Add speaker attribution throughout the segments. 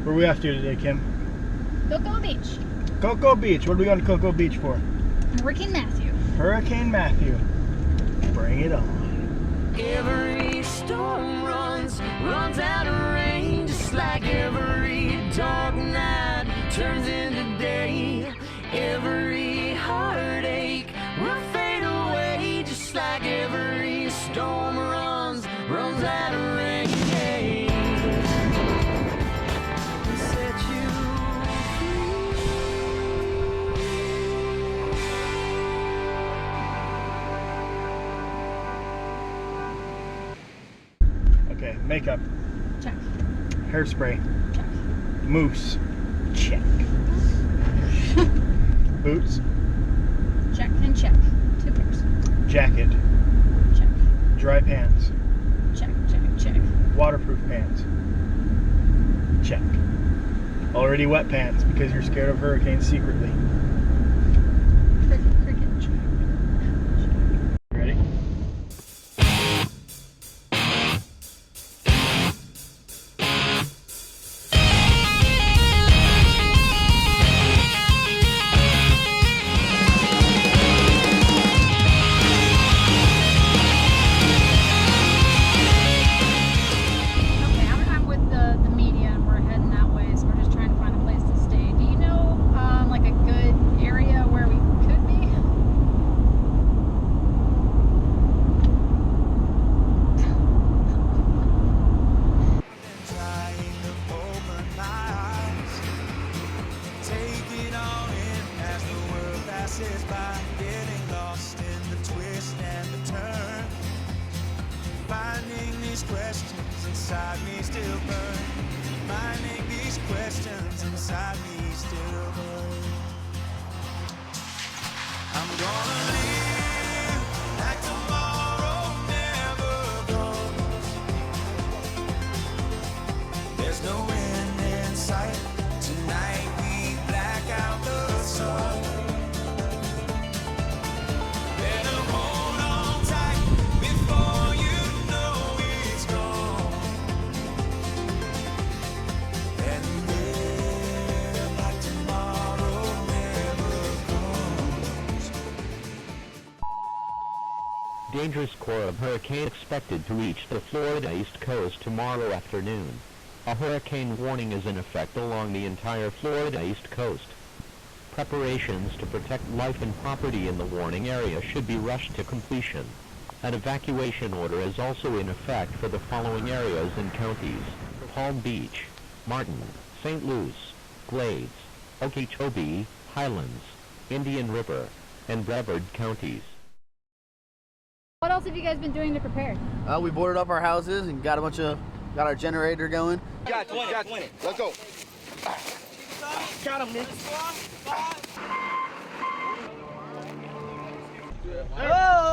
Speaker 1: Where are we off to today, Kim?
Speaker 2: Cocoa Beach.
Speaker 1: Cocoa Beach. What are we going to Cocoa Beach for?
Speaker 2: Hurricane Matthew.
Speaker 1: Hurricane Matthew. Bring it on.
Speaker 3: Every storm runs out of rain, just like every dark night turns into day. Every heartache will fade away, just like every storm runs out of rain. Set you
Speaker 1: Okay, makeup.
Speaker 2: Check.
Speaker 1: Hairspray.
Speaker 2: Check.
Speaker 1: Mousse. Check. Boots.
Speaker 2: Check and check. 2 pairs.
Speaker 1: Jacket.
Speaker 2: Check.
Speaker 1: Dry pants.
Speaker 2: Check, check, check.
Speaker 1: Waterproof pants. Check. Already wet pants because you're scared of hurricanes secretly.
Speaker 2: Cricket.
Speaker 1: Ready?
Speaker 2: Okay, I'm with the media and we're heading that way, so we're just trying to find a place to stay. Do you know like a good area where we could be?
Speaker 4: Trying to open my eyes, take it all in as the world passes by, getting lost in the twist and the turn, finding these questions inside me still burn, finding these questions inside me still burn. I'm gonna live like tomorrow never comes. There's no end in sight. Tonight we black out the sun. Better hold on tight before you know it's gone. And live like tomorrow never comes.
Speaker 5: Dangerous core of hurricane expected to reach the Florida East Coast tomorrow afternoon. A hurricane warning is in effect along the entire Florida East Coast. Preparations to protect life and property in the warning area should be rushed to completion. An evacuation order is also in effect for the following areas and counties: Palm Beach, Martin, St. Louis, Glades, Okeechobee, Highlands, Indian River, and Brevard counties.
Speaker 2: What else have you guys been doing to prepare?
Speaker 6: We boarded up our houses and got our generator going.
Speaker 7: Got you. Let's go.
Speaker 1: Got him, Nick.
Speaker 6: Whoa!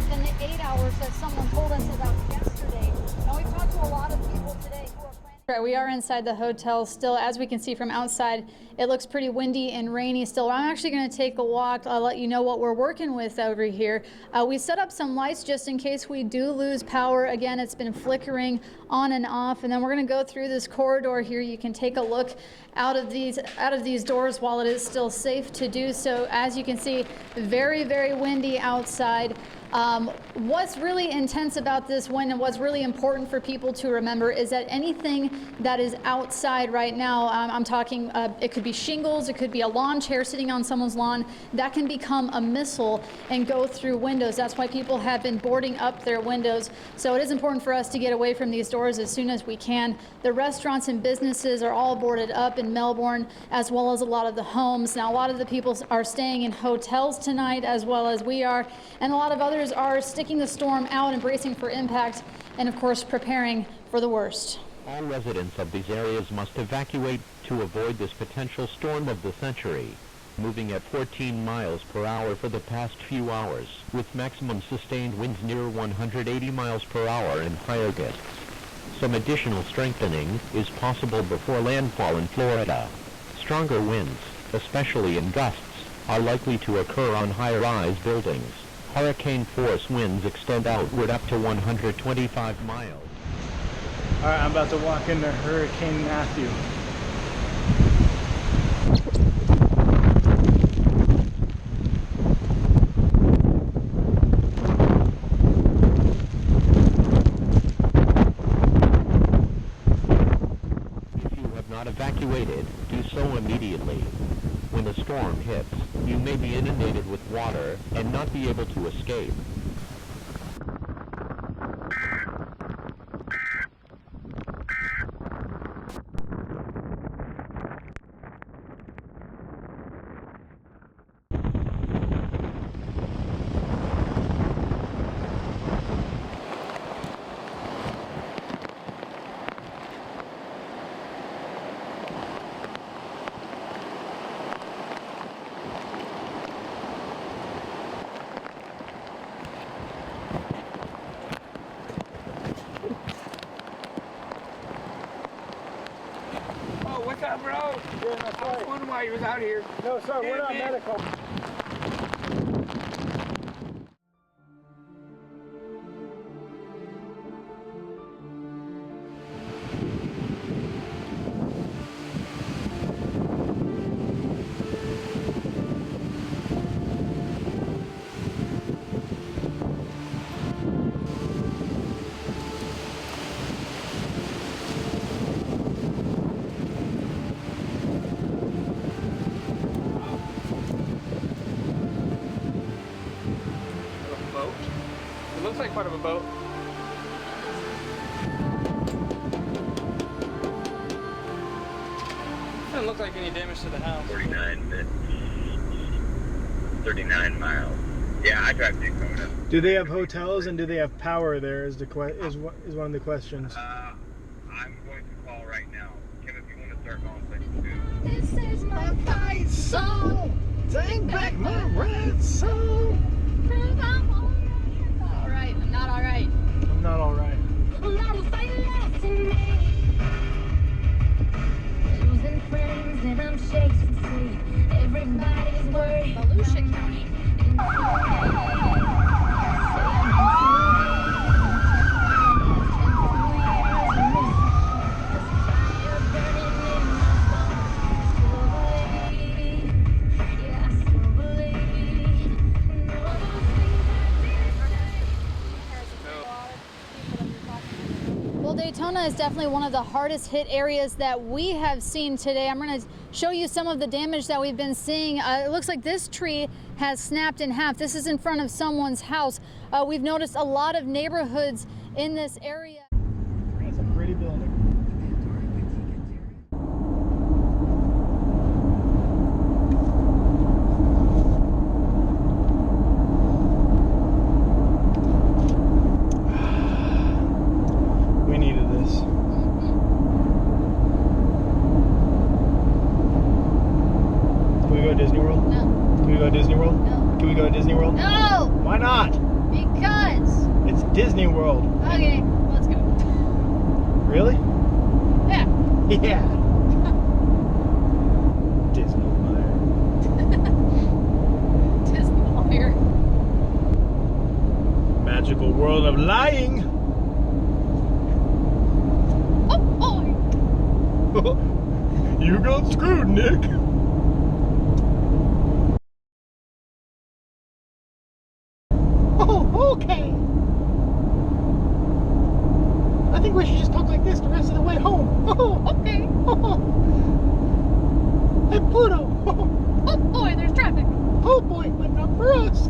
Speaker 2: Than the 8 hours that someone told us about yesterday. And we've talked to a lot of people today who are planning. Right, we are inside the hotel still. As we can see from outside, it looks pretty windy and rainy still. I'm actually going to take a walk. I'll let you know what we're working with over here. We set up some lights just in case we do lose power. Again, it's been flickering on and off. And then we're going to go through this corridor here. You can take a look out of these doors while it is still safe to do so. As you can see, very, very windy outside. What's really intense about this wind and what's really important for people to remember is that anything that is outside right now, I'm talking, it could be shingles, it could be a lawn chair sitting on someone's lawn, that can become a missile and go through windows. That's why people have been boarding up their windows. So it is important for us to get away from these doors as soon as we can. The restaurants and businesses are all boarded up in Melbourne, as well as a lot of the homes. Now, a lot of the people are staying in hotels tonight, as well as we are, and a lot of others are sticking the storm out and bracing for impact, and of course preparing for the worst.
Speaker 5: All residents of these areas must evacuate to avoid this potential storm of the century. moving at 14 miles per hour for the past few hours, with maximum sustained winds near 180 miles per hour and higher gusts. Some additional strengthening is possible before landfall in Florida. Stronger winds, especially in gusts, are likely to occur on high-rise buildings. Hurricane-force winds extend outward up to 125 miles.
Speaker 1: All right, I'm about to walk into Hurricane Matthew.
Speaker 5: If you have not evacuated, do so immediately. When the storm hits, you may be inundated with water and not be able to escape.
Speaker 8: Oh, what's up, bro? I was wondering why you was out here.
Speaker 1: No, sir, we're not medical.
Speaker 8: Boat? It looks like part of a boat. Doesn't look like any damage to the house.
Speaker 9: 49 minutes. 39 miles. Yeah, I drive Daytona.
Speaker 1: Do they have hotels and do they have power there? Is one of the questions.
Speaker 9: I'm going to call right now. Kim, if you want to start calling places too.
Speaker 3: This is my fight song. Take back my red soul.
Speaker 2: All right, I'm not all right.
Speaker 1: I'm not all right.
Speaker 3: A lot of fight left in me. Losing friends and I'm chasing sleep. Everybody's worried.
Speaker 2: Volusia County. Well, Daytona is definitely one of the hardest hit areas that we have seen today. I'm going to show you some of the damage that we've been seeing. It looks like this tree has snapped in half. This is in front of someone's house. We've noticed a lot of neighborhoods in this area.
Speaker 1: That's a pretty building. We needed this. Can we go to Disney World?
Speaker 2: No.
Speaker 1: Can we go to Disney World?
Speaker 2: No.
Speaker 1: Can we go to Disney World?
Speaker 2: No!
Speaker 1: Why not?
Speaker 2: Because.
Speaker 1: It's Disney World.
Speaker 2: Okay, let's go.
Speaker 1: Really?
Speaker 2: Yeah.
Speaker 1: Yeah. Disney liar.
Speaker 2: Disney liar.
Speaker 1: Magical world of lying.
Speaker 2: Oh boy.
Speaker 1: You got screwed, Nick. Oh, okay. I think we should just talk like this the rest of the way home.
Speaker 2: Okay.
Speaker 1: Hey, Pluto.
Speaker 2: Oh boy, there's traffic.
Speaker 1: Oh boy, but not for us.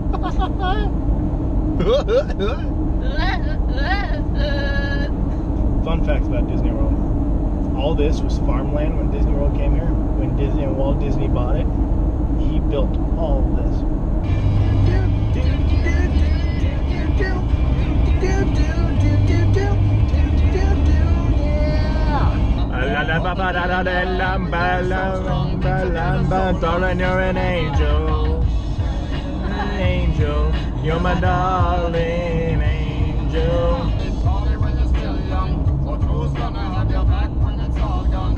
Speaker 1: Fun facts about Disney World. All this was farmland when Disney World came here. When Disney and Walt Disney bought it, he built all of this. Darling, you're an angel. An angel. You're my darling angel.
Speaker 8: It's harder when you're still young, but who's gonna have your back when it's all done?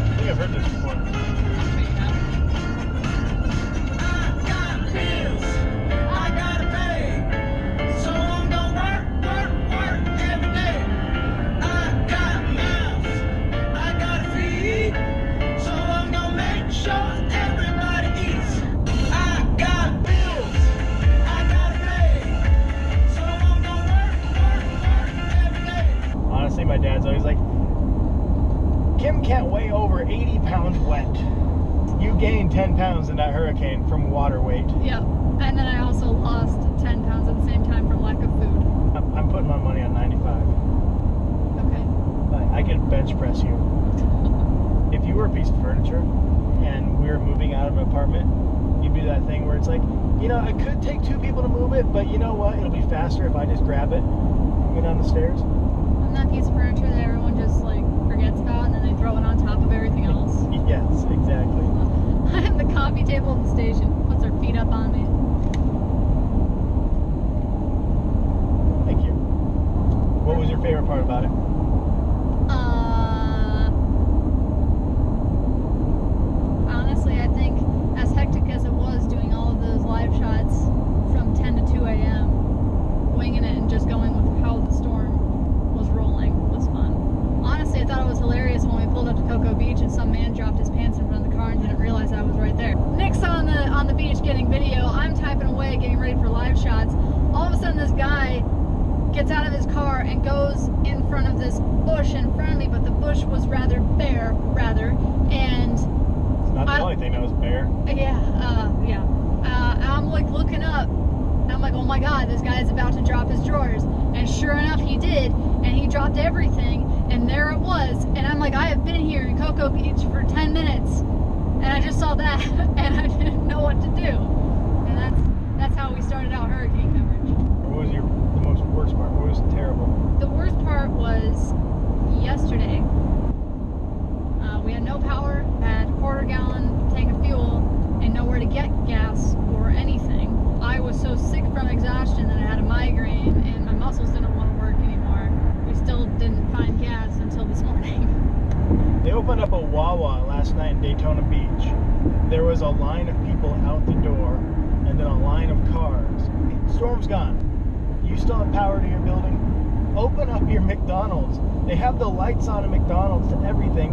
Speaker 1: I think I've heard this before.
Speaker 8: I got bills I gotta pay, so I'm gonna work every day. I got mouths I gotta feed, so I'm gonna make sure everybody eats. I got bills I gotta pay, so I'm gonna work every day.
Speaker 1: Honestly, my dad's always like, Kim can't weigh over 80 pounds wet. You gained 10 pounds in that hurricane from water weight.
Speaker 2: Yep. And then I also lost 10 pounds at the same time from lack of food.
Speaker 1: I'm putting my money on 95.
Speaker 2: Okay.
Speaker 1: I could bench press you. If you were a piece of furniture and we were moving out of an apartment, you'd be that thing where it's like, you know, it could take 2 people to move it, but you know what? It'll be faster if I just grab it and go down the stairs.
Speaker 2: I'm that piece of furniture that everyone just like forgets about and then they throw it on top of everything else.
Speaker 1: Yes, exactly.
Speaker 2: I'm the coffee table at the station. Puts her feet up on me.
Speaker 1: Thank you. What was your favorite part about it?
Speaker 2: Honestly, I think as hectic as it was doing all of those live shots from 10 to 2 a.m., winging it and just going with how the storm was rolling was fun. Honestly, I thought it was hilarious when we pulled up to Cocoa Beach and some man dropped his pants in front of the car and didn't realize I was right there. Nick's on the beach getting video. I'm typing away, getting ready for live shots. All of a sudden, this guy gets out of his car and goes in front of this bush in front of me, but the bush was rather bare, and
Speaker 1: It's not the only thing that was bare.
Speaker 2: yeah. I'm like looking up, and I'm like, oh my god, this guy is about to drop his drawers, and sure enough, he did, and he dropped everything, and there it was, and I'm like, I have been here in Cocoa Beach for 10 minutes, and I just saw that, and I didn't know what to do, and that's how we started out hurricane coverage.
Speaker 1: What was the most worst part? What was terrible?
Speaker 2: The worst part was yesterday. We had no power, had a quarter-gallon tank of fuel, and nowhere to get gas or anything. I was so sick from exhaustion that I had a migraine, and my muscles didn't want to work anymore. We still didn't find gas until this morning.
Speaker 1: They opened up a Wawa last night in Daytona Beach. There was a line of people out the door, and then a line of cars. Storm's gone. You still have power to your building? Open up your McDonald's. They have the lights on at McDonald's to everything.